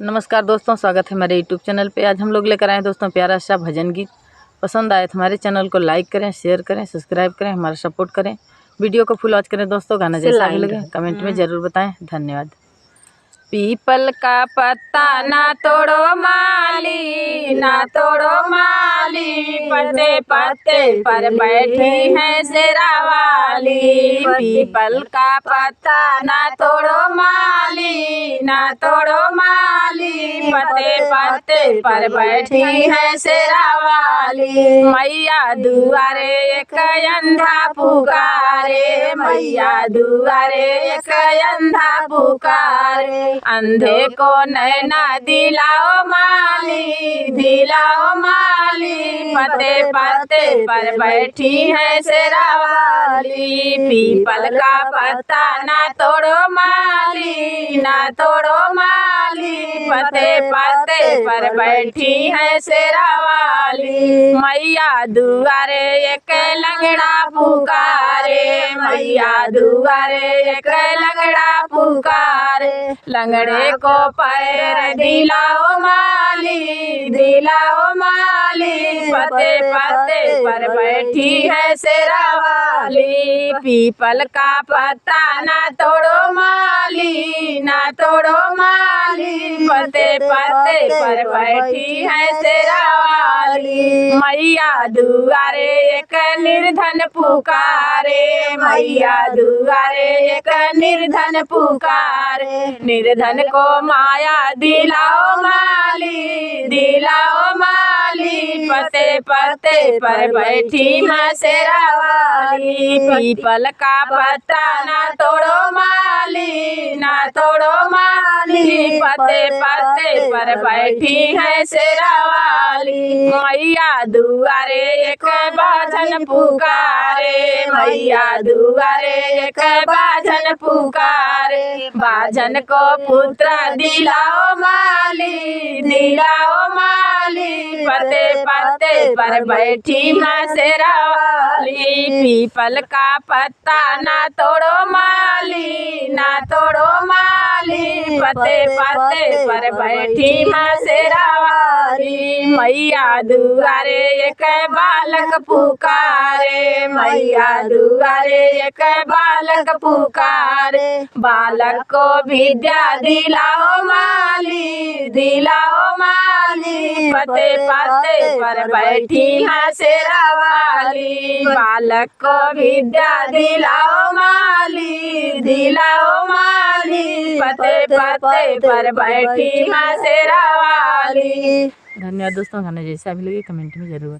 नमस्कार दोस्तों, स्वागत है मेरे यूट्यूब चैनल पे। आज हम लोग लेकर आए दोस्तों प्यारा सा भजन गीत। पसंद आए तो हमारे चैनल को लाइक करें, शेयर करें, सब्सक्राइब करें, हमारा सपोर्ट करें। वीडियो को फुल वॉच करें दोस्तों। गाना जैसा भी लगे कमेंट में ज़रूर बताएं। धन्यवाद। पीपल का पत्ता ना तोड़ो माली, ना तोड़ो माली, पत्ते पत्ते पर बैठी है शेरा वाली। पीपल का पत्ता ना तोड़ो माली, ना तोड़ो माली, पत्ते पत्ते पर बैठी है शेरा वाली। मैया दुआरे एक अंधा पुकारे, मैया दुआरे एक अंधा पुकारे। अंधे को नैना दिलाओ माली, दिलाओ माली, पत्ते पत्ते पर बैठी है शेरा वाली। पीपल का पत्ता ना तोड़ो माली, ना तोड़ो माली, पत्ते पत्ते पर बैठी है शेरा वाली। मैया दुआरे एक लंगड़ा पुकारे, मैया दुआरे एक लंगड़ा पुकारे। लंगड़े को पैर दिलाओ माली, दिलाओ माली, पत्ते पत्ते पर बैठी है शेरा वाली। पीपल का पत्ता ना तोड़ो माली, ना तोड़ो माली, पत्ते पत्ते पर बैठी है शेरा वाली। मैया दुआरे एक निर्धन पुकारे, मैया दुआरे एक निर्धन पुकारे। निर्धन को माया दिलाओ माली, दिलाओ माली, पत्ते पत्ते पर बैठी है शेरा वाली। पीपल का पत्ता ना तोड़ो माली, ना तोड़ो माली, पत्ते पत्ते पर बैठी है शेरा वाली। मैया दुआरे एक बाजन पुकारे, मैया दुआरे एक बाजन पुकारे। बाजन को पुत्र दिलाओ माली, दिलाओ माली, पत्ते पत्ते पर बैठी है शेरा वाली। पीपल का पत्ता ना तोड़ो माली, ना तोड़ो माली, पत्ते पत्ते पर बैठी है शेरा वाली। मैया दुआरे एक बालक पुकारे, मैया दुआरे एक बालक पुकारे। बालक को विद्या दिलाओ माली, दिलाओ माली, पत्ते पत्ते पर बैठी है शेरा वाली। बालक को विद्या दिलाओ माली, दिलाओ माली, पत्ते पत्ते पर बैठी है शेरा वाली। धन्यवाद दोस्तों। गाना जैसा भी लगे कमेंट में जरूर